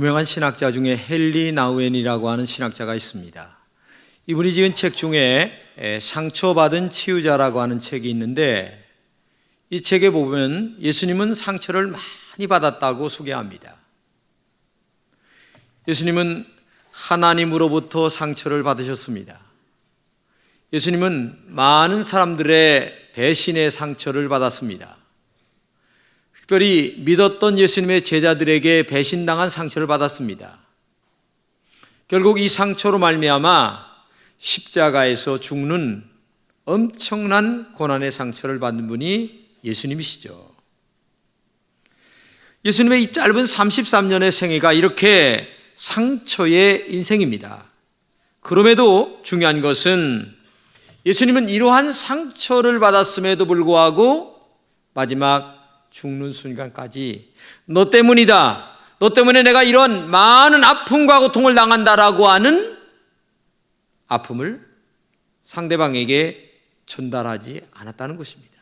유명한 신학자 중에 헨리 나우엔이라고 하는 신학자가 있습니다. 이분이 지은 책 중에 상처받은 치유자라고 하는 책이 있는데, 이 책에 보면 예수님은 상처를 많이 받았다고 소개합니다. 예수님은 하나님으로부터 상처를 받으셨습니다. 예수님은 많은 사람들의 배신의 상처를 받았습니다. 특별히 믿었던 예수님의 제자들에게 배신당한 상처를 받았습니다. 결국 이 상처로 말미암아 십자가에서 죽는 엄청난 고난의 상처를 받는 분이 예수님이시죠. 예수님의 이 짧은 33년의 생애가 이렇게 상처의 인생입니다. 그럼에도 중요한 것은 예수님은 이러한 상처를 받았음에도 불구하고 마지막 죽는 순간까지 너 때문이다, 너 때문에 내가 이런 많은 아픔과 고통을 당한다라고 하는 아픔을 상대방에게 전달하지 않았다는 것입니다.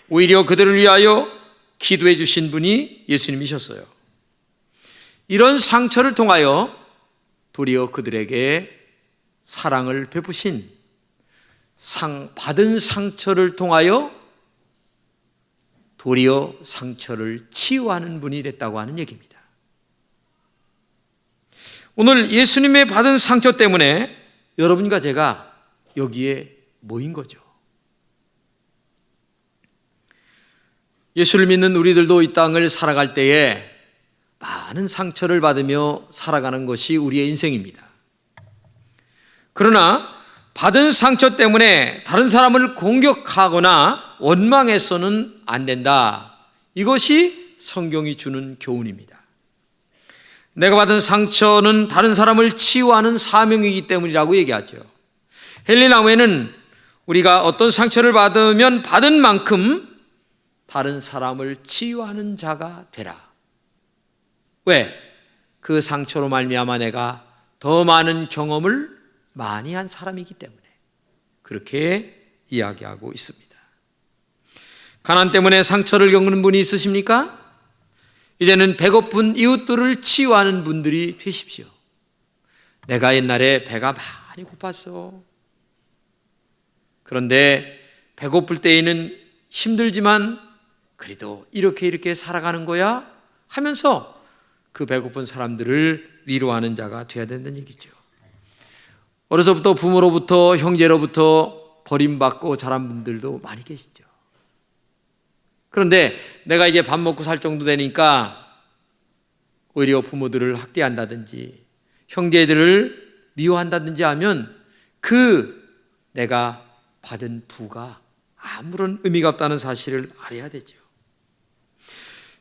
오히려 그들을 위하여 기도해 주신 분이 예수님이셨어요. 이런 상처를 통하여 도리어 그들에게 사랑을 베푸신, 받은 상처를 통하여 도리어 상처를 치유하는 분이 됐다고 하는 얘기입니다. 오늘 예수님의 받은 상처 때문에 여러분과 제가 여기에 모인 거죠. 예수를 믿는 우리들도 이 땅을 살아갈 때에 많은 상처를 받으며 살아가는 것이 우리의 인생입니다. 그러나 받은 상처 때문에 다른 사람을 공격하거나 원망해서는 안 된다. 이것이 성경이 주는 교훈입니다. 내가 받은 상처는 다른 사람을 치유하는 사명이기 때문이라고 얘기하죠. 헨리 나우엔은 우리가 어떤 상처를 받으면 받은 만큼 다른 사람을 치유하는 자가 되라. 왜? 그 상처로 말미암아 내가 더 많은 경험을 많이 한 사람이기 때문에 그렇게 이야기하고 있습니다. 가난 때문에 상처를 겪는 분이 있으십니까? 이제는 배고픈 이웃들을 치유하는 분들이 되십시오. 내가 옛날에 배가 많이 고팠어. 그런데 배고플 때에는 힘들지만 그래도 이렇게 살아가는 거야 하면서 그 배고픈 사람들을 위로하는 자가 되어야 된다는 얘기죠. 어려서부터 부모로부터 형제로부터 버림받고 자란 분들도 많이 계시죠. 그런데 내가 이제 밥 먹고 살 정도 되니까 오히려 부모들을 학대한다든지 형제들을 미워한다든지 하면 내가 받은 부가 아무런 의미가 없다는 사실을 알아야 되죠.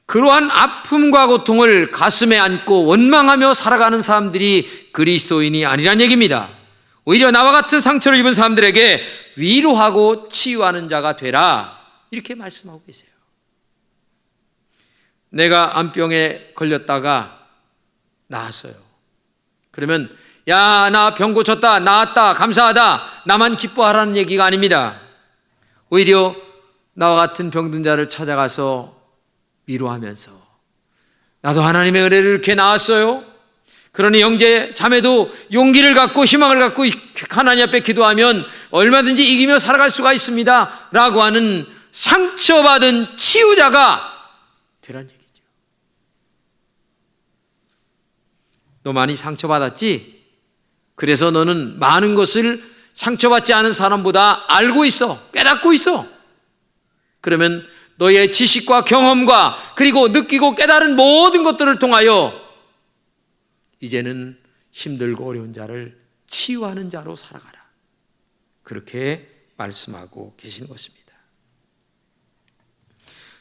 그러한 아픔과 고통을 가슴에 안고 원망하며 살아가는 사람들이 그리스도인이 아니란 얘기입니다. 오히려 나와 같은 상처를 입은 사람들에게 위로하고 치유하는 자가 되라, 이렇게 말씀하고 계세요. 내가 암병에 걸렸다가 나았어요. 그러면 야, 나 병 고쳤다, 나았다, 감사하다, 나만 기뻐하라는 얘기가 아닙니다. 오히려 나와 같은 병든 자를 찾아가서 위로하면서 나도 하나님의 은혜를 이렇게 나았어요. 그러니 형제 자매도 용기를 갖고 희망을 갖고 하나님 앞에 기도하면 얼마든지 이기며 살아갈 수가 있습니다 라고 하는 상처받은 치유자가 되란 얘기죠. 너 많이 상처받았지? 그래서 너는 많은 것을 상처받지 않은 사람보다 알고 있어, 깨닫고 있어. 그러면 너의 지식과 경험과 그리고 느끼고 깨달은 모든 것들을 통하여 이제는 힘들고 어려운 자를 치유하는 자로 살아가라, 그렇게 말씀하고 계시는 것입니다.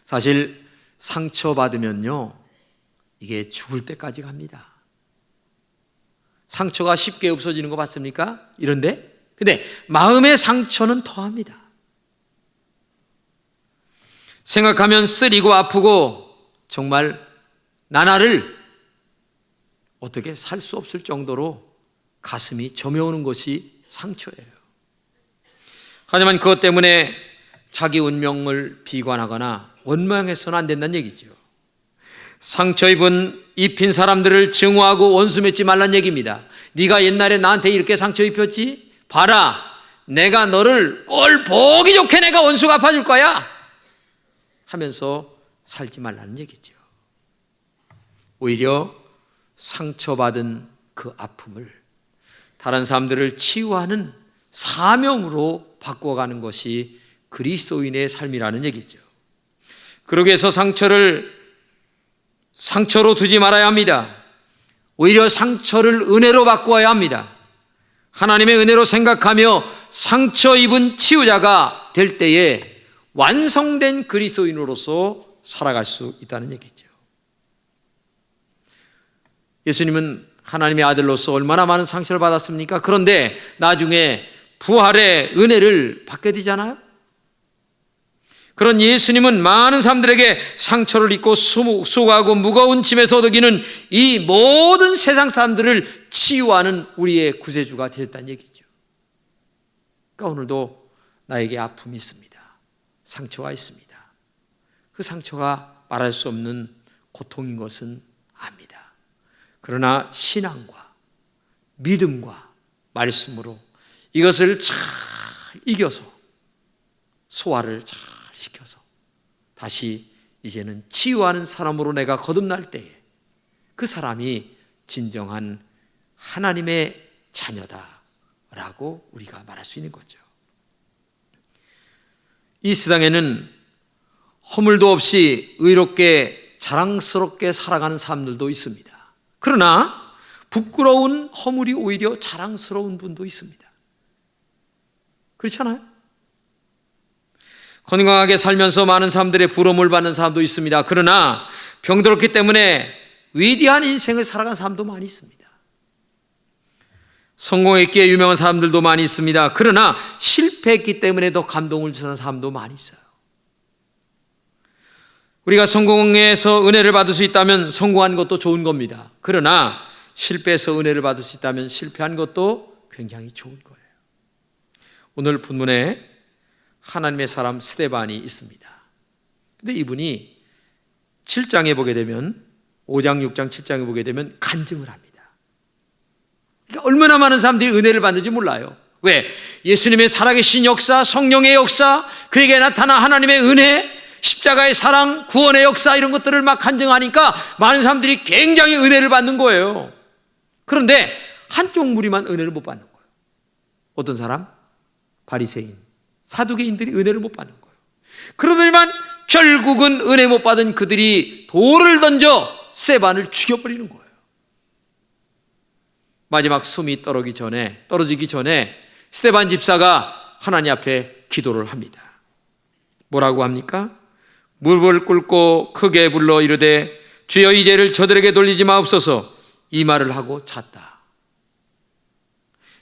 사실 상처받으면요, 이게 죽을 때까지 갑니다. 상처가 쉽게 없어지는 거 봤습니까? 근데 마음의 상처는 더합니다. 생각하면 쓰리고 아프고 정말 나날을 어떻게 살 수 없을 정도로 가슴이 저며오는 것이 상처예요. 하지만 그것 때문에 자기 운명을 비관하거나 원망해서는 안 된다는 얘기죠. 상처 입은 입힌 사람들을 증오하고 원수 맺지 말란 얘기입니다. 네가 옛날에 나한테 이렇게 상처 입혔지? 봐라, 내가 너를 꼴 보기 좋게 내가 원수 갚아줄 거야 하면서 살지 말라는 얘기죠. 오히려 상처받은 그 아픔을 다른 사람들을 치유하는 사명으로 바꿔가는 것이 그리스도인의 삶이라는 얘기죠. 그러기 위해서 상처를 상처로 두지 말아야 합니다. 오히려 상처를 은혜로 바꾸어야 합니다. 하나님의 은혜로 생각하며 상처 입은 치유자가 될 때에 완성된 그리스도인으로서 살아갈 수 있다는 얘기죠. 예수님은 하나님의 아들로서 얼마나 많은 상처를 받았습니까? 그런데 나중에 부활의 은혜를 받게 되잖아요. 그런 예수님은 많은 사람들에게 상처를 입고 수고하고 무거운 짐에서 느끼는 이 모든 세상 사람들을 치유하는 우리의 구세주가 되셨다는 얘기죠. 그러니까 오늘도 나에게 아픔이 있습니다. 상처가 있습니다. 그 상처가 말할 수 없는 고통인 것은 압니다. 그러나 신앙과 믿음과 말씀으로 이것을 잘 이겨서 소화를 잘 시켜서 다시 이제는 치유하는 사람으로 내가 거듭날 때에 그 사람이 진정한 하나님의 자녀다라고 우리가 말할 수 있는 거죠. 이 세상에는 허물도 없이 의롭게 자랑스럽게 살아가는 사람들도 있습니다. 그러나 부끄러운 허물이 오히려 자랑스러운 분도 있습니다. 그렇잖아요? 건강하게 살면서 많은 사람들의 부러움을 받는 사람도 있습니다. 그러나 병들었기 때문에 위대한 인생을 살아간 사람도 많이 있습니다. 성공했기에 유명한 사람들도 많이 있습니다. 그러나 실패했기 때문에 더 감동을 주는 사람도 많이 있어요. 우리가 성공해서 은혜를 받을 수 있다면 성공한 것도 좋은 겁니다. 그러나 실패해서 은혜를 받을 수 있다면 실패한 것도 굉장히 좋은 거예요. 오늘 본문에 하나님의 사람 스데반이 있습니다. 근데 이분이 7장에 보게 되면 5장, 6장, 7장에 보게 되면 간증을 합니다. 그러니까 얼마나 많은 사람들이 은혜를 받는지 몰라요. 왜? 예수님의 살아계신 역사, 성령의 역사, 그에게 나타난 하나님의 은혜, 십자가의 사랑, 구원의 역사 이런 것들을 막 간증하니까 많은 사람들이 굉장히 은혜를 받는 거예요. 그런데 한쪽 무리만 은혜를 못 받는 거예요. 어떤 사람? 바리새인, 사두개인들이 은혜를 못 받는 거예요. 그러더니만 결국은 은혜 못 받은 그들이 돌을 던져 스데반을 죽여버리는 거예요. 마지막 숨이 떨어지기 전에 스데반 집사가 하나님 앞에 기도를 합니다. 뭐라고 합니까? 무릎을 꿇고 크게 불러 이르되 주여 이 죄를 저들에게 돌리지 마옵소서, 이 말을 하고 잤다.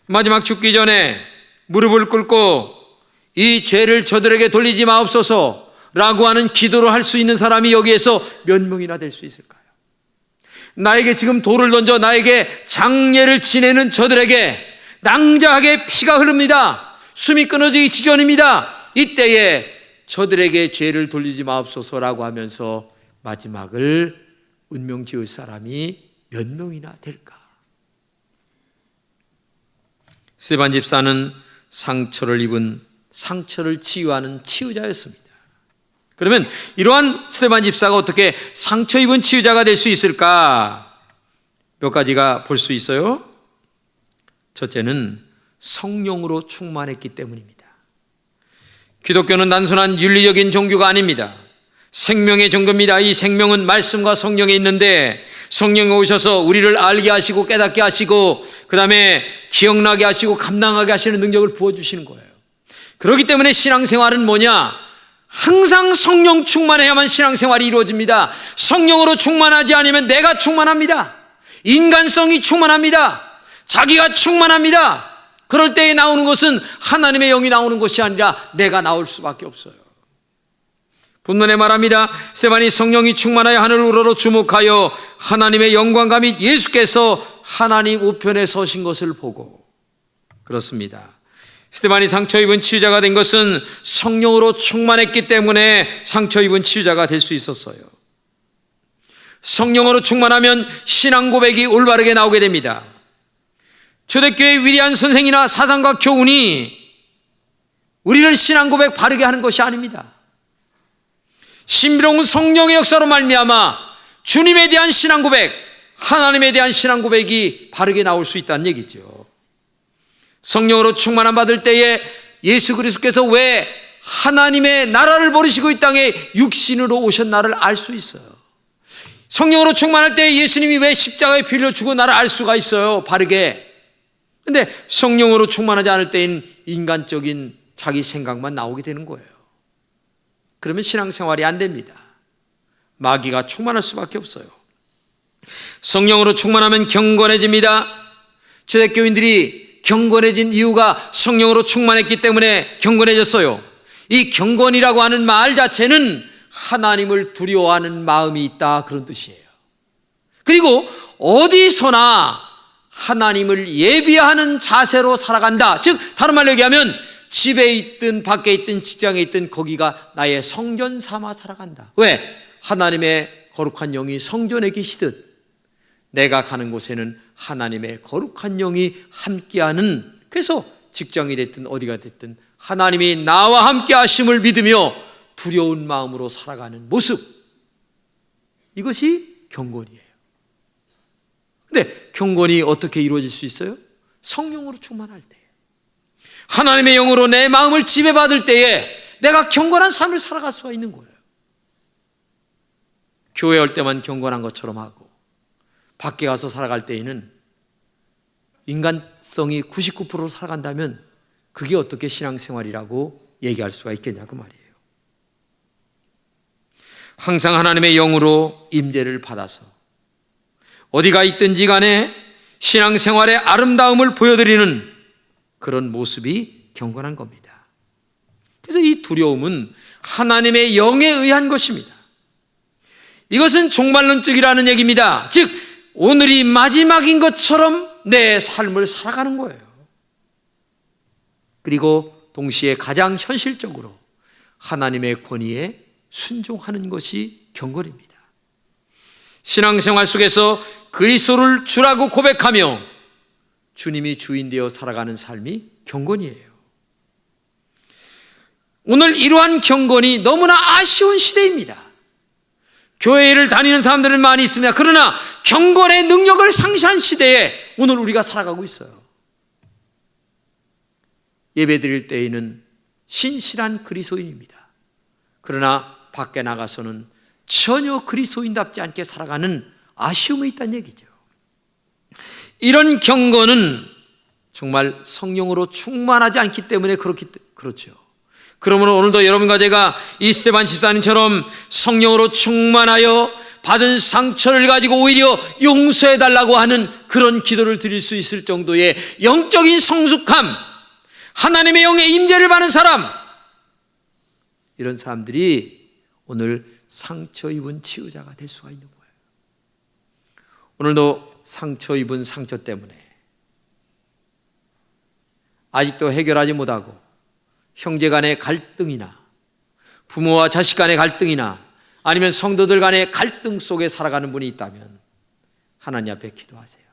마지막 죽기 전에 무릎을 꿇고 이 죄를 저들에게 돌리지 마옵소서 라고 하는 기도를 할 수 있는 사람이 여기에서 몇 명이나 될 수 있을까요? 나에게 지금 돌을 던져 나에게 장례를 지내는 저들에게 낭자하게 피가 흐릅니다. 숨이 끊어지기 직전입니다. 이때에 저들에게 죄를 돌리지 마옵소서라고 하면서 마지막을 운명 지을 사람이 몇 명이나 될까? 스데반 집사는 상처를 입은 상처를 치유하는 치유자였습니다. 그러면 이러한 스데반 집사가 어떻게 상처 입은 치유자가 될 수 있을까? 몇 가지가 볼 수 있어요. 첫째는 성령으로 충만했기 때문입니다. 기독교는 단순한 윤리적인 종교가 아닙니다. 생명의 종교입니다. 이 생명은 말씀과 성령에 있는데 성령이 오셔서 우리를 알게 하시고 깨닫게 하시고 그 다음에 기억나게 하시고 감당하게 하시는 능력을 부어주시는 거예요. 그렇기 때문에 신앙생활은 뭐냐? 항상 성령 충만해야만 신앙생활이 이루어집니다. 성령으로 충만하지 않으면 내가 충만합니다. 인간성이 충만합니다. 자기가 충만합니다. 그럴 때에 나오는 것은 하나님의 영이 나오는 것이 아니라 내가 나올 수밖에 없어요. 본문에 말합니다. 스데반이 성령이 충만하여 하늘 우러러 주목하여 하나님의 영광과 및 예수께서 하나님 우편에 서신 것을 보고. 그렇습니다. 스데반이 상처 입은 치유자가 된 것은 성령으로 충만했기 때문에 상처 입은 치유자가 될 수 있었어요. 성령으로 충만하면 신앙 고백이 올바르게 나오게 됩니다. 초대교회의 위대한 선생이나 사상가 교훈이 우리를 신앙 고백 바르게 하는 것이 아닙니다. 신비로운 성령의 역사로 말미암아 주님에 대한 신앙 고백, 하나님에 대한 신앙 고백이 바르게 나올 수 있다는 얘기죠. 성령으로 충만함 받을 때에 예수 그리스도께서 왜 하나님의 나라를 버리시고 이 땅에 육신으로 오셨나를 알 수 있어요. 성령으로 충만할 때 예수님이 왜 십자가에 피 흘려 죽어 나를 알 수가 있어요, 바르게. 근데 성령으로 충만하지 않을 때인 인간적인 자기 생각만 나오게 되는 거예요. 그러면 신앙생활이 안 됩니다. 마귀가 충만할 수밖에 없어요. 성령으로 충만하면 경건해집니다. 초대교인들이 경건해진 이유가 성령으로 충만했기 때문에 경건해졌어요. 이 경건이라고 하는 말 자체는 하나님을 두려워하는 마음이 있다, 그런 뜻이에요. 그리고 어디서나 하나님을 예비하는 자세로 살아간다. 즉 다른 말로 얘기하면 집에 있든 밖에 있든 직장에 있든 거기가 나의 성전 삼아 살아간다. 왜? 하나님의 거룩한 영이 성전에 계시듯 내가 가는 곳에는 하나님의 거룩한 영이 함께하는, 그래서 직장이 됐든 어디가 됐든 하나님이 나와 함께 하심을 믿으며 두려운 마음으로 살아가는 모습, 이것이 경건이에요. 근데 경건이 어떻게 이루어질 수 있어요? 성령으로 충만할 때, 하나님의 영으로 내 마음을 지배받을 때에 내가 경건한 삶을 살아갈 수가 있는 거예요. 교회 올 때만 경건한 것처럼 하고 밖에 가서 살아갈 때에는 인간성이 99% 살아간다면 그게 어떻게 신앙생활이라고 얘기할 수가 있겠냐, 그 말이에요. 항상 하나님의 영으로 임재를 받아서 어디가 있든지 간에 신앙생활의 아름다움을 보여드리는 그런 모습이 경건한 겁니다. 그래서 이 두려움은 하나님의 영에 의한 것입니다. 이것은 종말론적이라는 얘기입니다. 즉 오늘이 마지막인 것처럼 내 삶을 살아가는 거예요. 그리고 동시에 가장 현실적으로 하나님의 권위에 순종하는 것이 경건입니다. 신앙생활 속에서 그리스도를 주라고 고백하며 주님이 주인 되어 살아가는 삶이 경건이에요. 오늘 이러한 경건이 너무나 아쉬운 시대입니다. 교회를 다니는 사람들은 많이 있습니다. 그러나 경건의 능력을 상실한 시대에 오늘 우리가 살아가고 있어요. 예배 드릴 때에는 신실한 그리스도인입니다. 그러나 밖에 나가서는 전혀 그리스도인답지 않게 살아가는 아쉬움이 있다는 얘기죠. 이런 경건은 정말 성령으로 충만하지 않기 때문에 그렇죠. 그러므로 오늘도 여러분과 제가 이 스데반 집사님처럼 성령으로 충만하여 받은 상처를 가지고 오히려 용서해달라고 하는 그런 기도를 드릴 수 있을 정도의 영적인 성숙함, 하나님의 영의 임재를 받는 사람, 이런 사람들이 오늘 상처 입은 치유자가 될 수가 있는 거예요. 오늘도 상처 입은 상처 때문에 아직도 해결하지 못하고 형제 간의 갈등이나 부모와 자식 간의 갈등이나 아니면 성도들 간의 갈등 속에 살아가는 분이 있다면 하나님 앞에 기도하세요.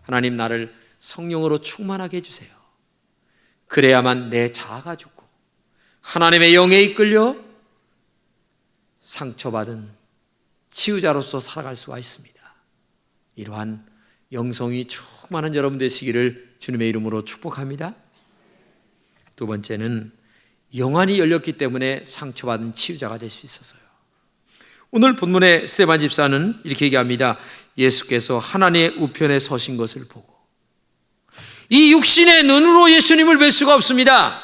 하나님, 나를 성령으로 충만하게 해주세요. 그래야만 내 자아가 죽고 하나님의 영에 이끌려 상처받은 치유자로서 살아갈 수가 있습니다. 이러한 영성이 충만한 여러분 되시기를 주님의 이름으로 축복합니다. 두 번째는 영안이 열렸기 때문에 상처받은 치유자가 될 수 있어서요. 오늘 본문의 스데반 집사는 이렇게 얘기합니다. 예수께서 하나님의 우편에 서신 것을 보고, 이 육신의 눈으로 예수님을 뵐 수가 없습니다.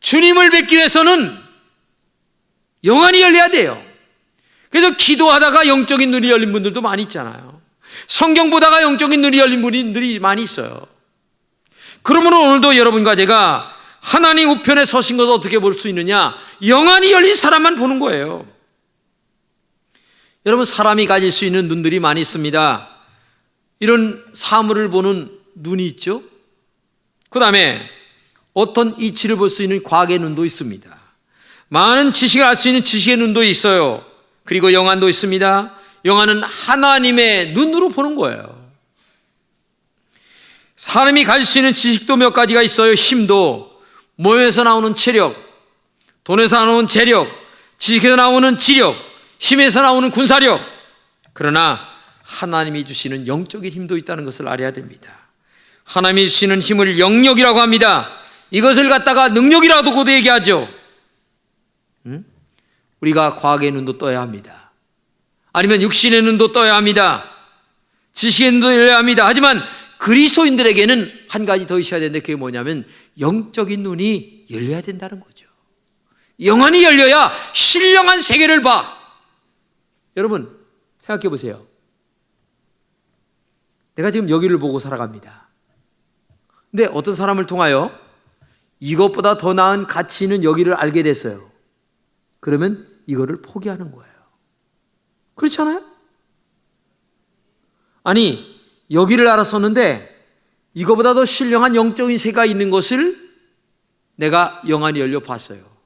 주님을 뵙기 위해서는 영안이 열려야 돼요. 그래서 기도하다가 영적인 눈이 열린 분들도 많이 있잖아요. 성경 보다가 영적인 눈이 열린 분들이 많이 있어요. 그러므로 오늘도 여러분과 제가 하나님 우편에 서신 것을 어떻게 볼 수 있느냐? 영안이 열린 사람만 보는 거예요. 여러분, 사람이 가질 수 있는 눈들이 많이 있습니다. 이런 사물을 보는 눈이 있죠. 그 다음에 어떤 이치를 볼 수 있는 과학의 눈도 있습니다. 많은 지식을 알 수 있는 지식의 눈도 있어요. 그리고 영안도 있습니다. 영화는 하나님의 눈으로 보는 거예요. 사람이 가질 수 있는 지식도 몇 가지가 있어요. 힘도, 모여서 나오는 체력, 돈에서 나오는 재력, 지식에서 나오는 지력, 힘에서 나오는 군사력. 그러나 하나님이 주시는 영적인 힘도 있다는 것을 알아야 됩니다. 하나님이 주시는 힘을 영력이라고 합니다. 이것을 갖다가 능력이라고도 얘기하죠. 우리가 과학의 눈도 떠야 합니다. 아니면 육신의 눈도 떠야 합니다. 지식의 눈도 열려야 합니다. 하지만 그리스도인들에게는 한 가지 더 있어야 되는데, 그게 뭐냐면 영적인 눈이 열려야 된다는 거죠. 영안이 열려야 신령한 세계를 봐. 여러분 생각해 보세요. 내가 지금 여기를 보고 살아갑니다. 근데 어떤 사람을 통하여 이것보다 더 나은 가치 있는 여기를 알게 됐어요. 그러면 이거를 포기하는 거예요. 그렇지 않아요? 아니, 여기를 알았었는데 이거보다 더 신령한 영적인 세계가 있는 것을 내가 영안이 열려 봤어요.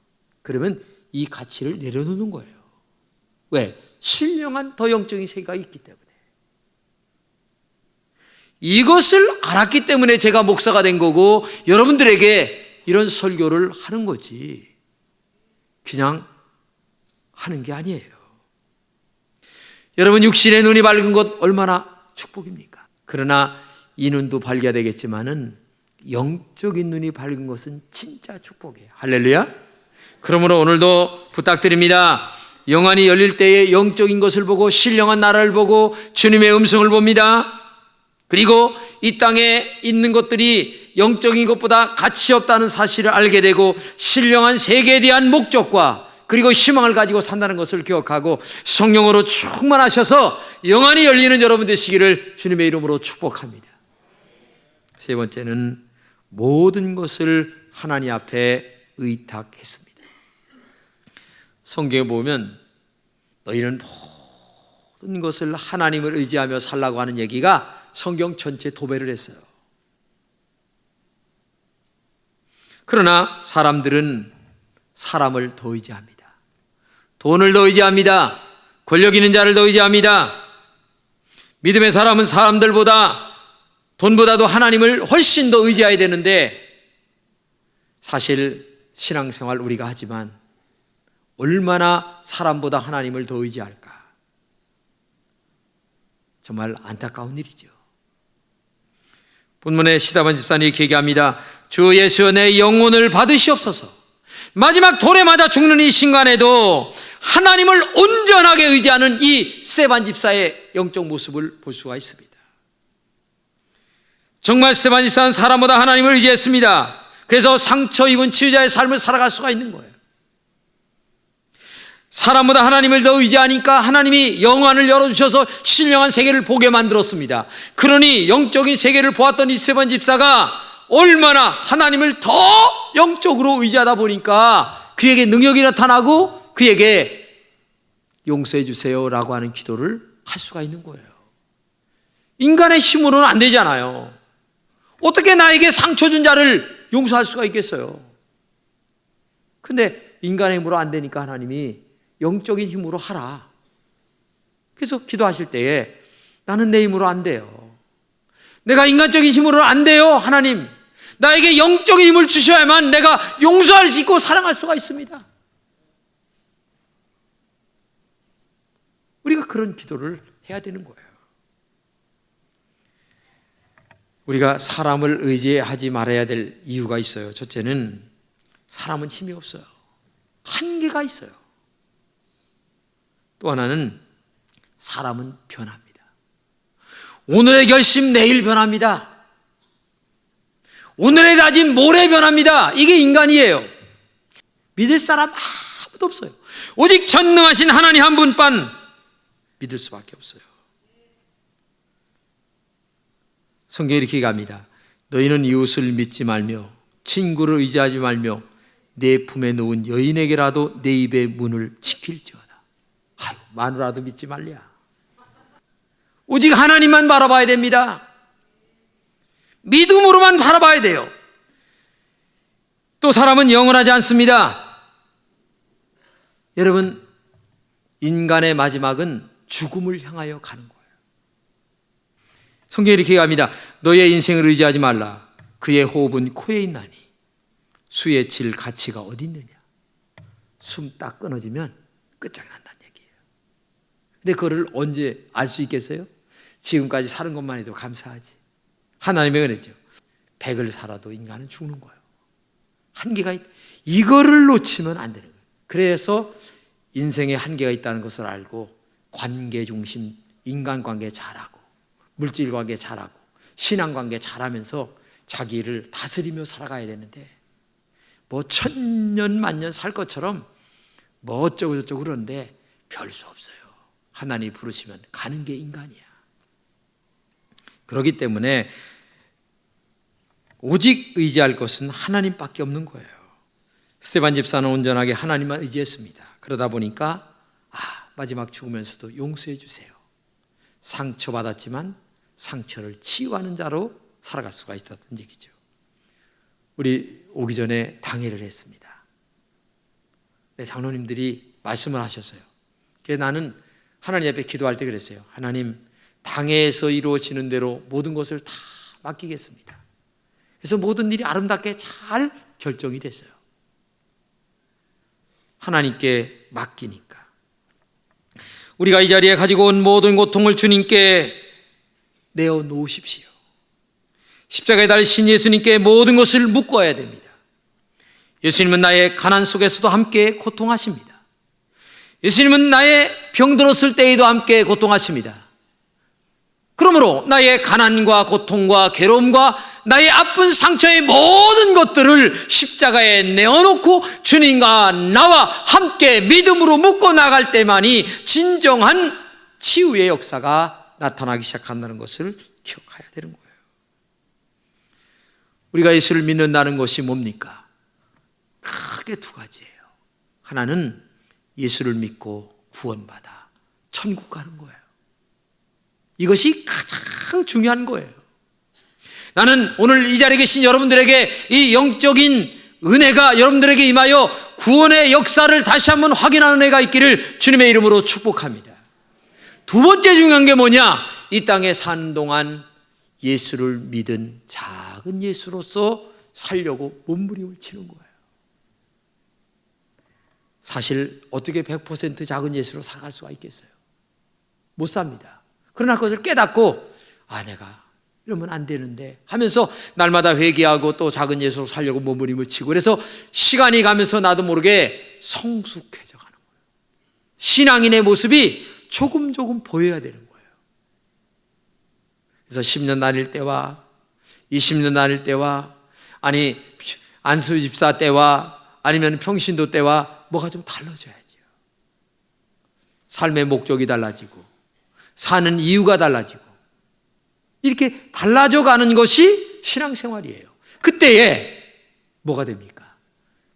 그러면 이 가치를 내려놓는 거예요. 왜? 신령한 더 영적인 세계가 있기 때문에. 이것을 알았기 때문에 제가 목사가 된 거고 여러분들에게 이런 설교를 하는 거지, 그냥 하는 게 아니에요. 여러분, 육신의 눈이 밝은 것 얼마나 축복입니까? 그러나 이 눈도 밝아야 되겠지만은 영적인 눈이 밝은 것은 진짜 축복이에요. 할렐루야. 그러므로 오늘도 부탁드립니다. 영안이 열릴 때에 영적인 것을 보고 신령한 나라를 보고 주님의 음성을 봅니다. 그리고 이 땅에 있는 것들이 영적인 것보다 가치 없다는 사실을 알게 되고 신령한 세계에 대한 목적과 그리고 희망을 가지고 산다는 것을 기억하고 성령으로 충만하셔서 영안이 열리는 여러분 되시기를 주님의 이름으로 축복합니다. 세 번째는 모든 것을 하나님 앞에 의탁했습니다. 성경에 보면 너희는 모든 것을 하나님을 의지하며 살라고 하는 얘기가 성경 전체 도배를 했어요. 그러나 사람들은 사람을 더 의지합니다. 돈을 더 의지합니다. 권력 있는 자를 더 의지합니다. 믿음의 사람은 사람들보다 돈보다도 하나님을 훨씬 더 의지해야 되는데, 사실 신앙생활 우리가 하지만 얼마나 사람보다 하나님을 더 의지할까? 정말 안타까운 일이죠. 본문에 시다반 집사님이 이렇게 얘기합니다. 주 예수여 내 영혼을 받으시옵소서. 마지막 돌에 맞아 죽는 이 순간에도 하나님을 온전하게 의지하는 이 스데반 집사의 영적 모습을 볼 수가 있습니다. 정말 스데반 집사는 사람보다 하나님을 의지했습니다. 그래서 상처 입은 치유자의 삶을 살아갈 수가 있는 거예요. 사람보다 하나님을 더 의지하니까 하나님이 영안을 열어주셔서 신령한 세계를 보게 만들었습니다. 그러니 영적인 세계를 보았던 이 스데반 집사가 얼마나 하나님을 더 영적으로 의지하다 보니까 그에게 능력이 나타나고 그에게 용서해 주세요라고 하는 기도를 할 수가 있는 거예요. 인간의 힘으로는 안 되잖아요. 어떻게 나에게 상처 준 자를 용서할 수가 있겠어요? 근데 인간의 힘으로 안 되니까 하나님이 영적인 힘으로 하라. 그래서 기도하실 때에 나는 내 힘으로 안 돼요. 내가 인간적인 힘으로는 안 돼요. 하나님, 나에게 영적인 힘을 주셔야만 내가 용서할 수 있고 사랑할 수가 있습니다. 우리가 그런 기도를 해야 되는 거예요. 우리가 사람을 의지하지 말아야 될 이유가 있어요. 첫째는 사람은 힘이 없어요. 한계가 있어요. 또 하나는 사람은 변합니다. 오늘의 결심 내일 변합니다. 오늘의 다짐 모레 변합니다. 이게 인간이에요. 믿을 사람 아무도 없어요. 오직 전능하신 하나님 한 분만 믿을 수밖에 없어요. 성경에 이렇게 얘기합니다. 너희는 이웃을 믿지 말며 친구를 의지하지 말며 내 품에 놓은 여인에게라도 내 입의 문을 지킬지어다. 아유, 마누라도 믿지 말랴. 오직 하나님만 바라봐야 됩니다. 믿음으로만 바라봐야 돼요. 또 사람은 영원하지 않습니다. 여러분, 인간의 마지막은 죽음을 향하여 가는 거예요. 성경이 이렇게 합니다. 너의 인생을 의지하지 말라. 그의 호흡은 코에 있나니 수에 칠 가치가 어디 있느냐. 숨 딱 끊어지면 끝장난다는 얘기예요. 근데 그거를 언제 알 수 있겠어요? 지금까지 사는 것만 해도 감사하지. 하나님의 은혜죠. 100을 살아도 인간은 죽는 거예요. 한계가 이거를 놓치면 안 되는 거예요. 그래서 인생에 한계가 있다는 것을 알고 관계 중심, 인간관계 잘하고 물질관계 잘하고 신앙관계 잘하면서 자기를 다스리며 살아가야 되는데 뭐 천년 만년 살 것처럼 뭐 어쩌고 저쩌고 그러는데 별 수 없어요. 하나님이 부르시면 가는 게 인간이야. 그렇기 때문에 오직 의지할 것은 하나님밖에 없는 거예요. 스데반 집사는 온전하게 하나님만 의지했습니다. 그러다 보니까 마지막 죽으면서도 용서해 주세요. 상처받았지만 상처를 치유하는 자로 살아갈 수가 있었던 얘기죠. 우리 오기 전에 당회를 했습니다. 장로님들이 말씀을 하셨어요. 그래서 나는 하나님 앞에 기도할 때 그랬어요. 하나님, 당회에서 이루어지는 대로 모든 것을 다 맡기겠습니다. 그래서 모든 일이 아름답게 잘 결정이 됐어요. 하나님께 맡기니까. 우리가 이 자리에 가지고 온 모든 고통을 주님께 내어놓으십시오. 십자가에 달리신 예수님께 모든 것을 묶어야 됩니다. 예수님은 나의 가난 속에서도 함께 고통하십니다. 예수님은 나의 병들었을 때에도 함께 고통하십니다. 그러므로 나의 가난과 고통과 괴로움과 나의 아픈 상처의 모든 것들을 십자가에 내어놓고 주님과 나와 함께 믿음으로 묶어 나갈 때만이 진정한 치유의 역사가 나타나기 시작한다는 것을 기억해야 되는 거예요. 우리가 예수를 믿는다는 것이 뭡니까? 크게 두 가지예요. 하나는 예수를 믿고 구원받아 천국 가는 거예요. 이것이 가장 중요한 거예요. 나는 오늘 이 자리에 계신 여러분들에게 이 영적인 은혜가 여러분들에게 임하여 구원의 역사를 다시 한번 확인하는 은혜가 있기를 주님의 이름으로 축복합니다. 두 번째 중요한 게 뭐냐? 이 땅에 사는 동안 예수를 믿은 작은 예수로서 살려고 몸부림을 치는 거예요. 사실 어떻게 100% 작은 예수로 살아갈 수가 있겠어요? 못 삽니다. 그러나 그것을 깨닫고 내가 이러면 안 되는데 하면서 날마다 회개하고 또 작은 예수로 살려고 몸부림을 치고 그래서 시간이 가면서 나도 모르게 성숙해져 가는 거예요. 신앙인의 모습이 조금 보여야 되는 거예요. 그래서 10년 다닐 때와 20년 다닐 때와 안수 집사 때와 아니면 평신도 때와 뭐가 좀 달라져야죠. 삶의 목적이 달라지고 사는 이유가 달라지고 이렇게 달라져 가는 것이 신앙생활이에요. 그때에 뭐가 됩니까?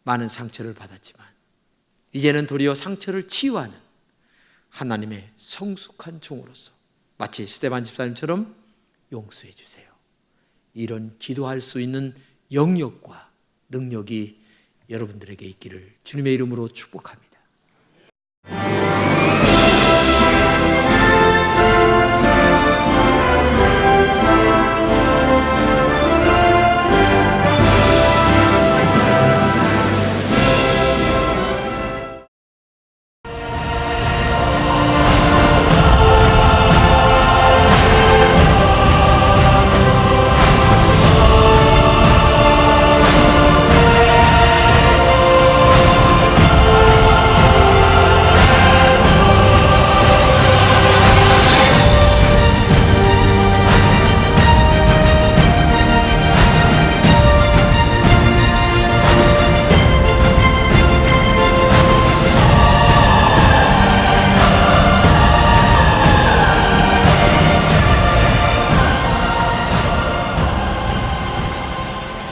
많은 상처를 받았지만 이제는 도리어 상처를 치유하는 하나님의 성숙한 종으로서 마치 스데반 집사님처럼 용서해 주세요. 이런 기도할 수 있는 영역과 능력이 여러분들에게 있기를 주님의 이름으로 축복합니다.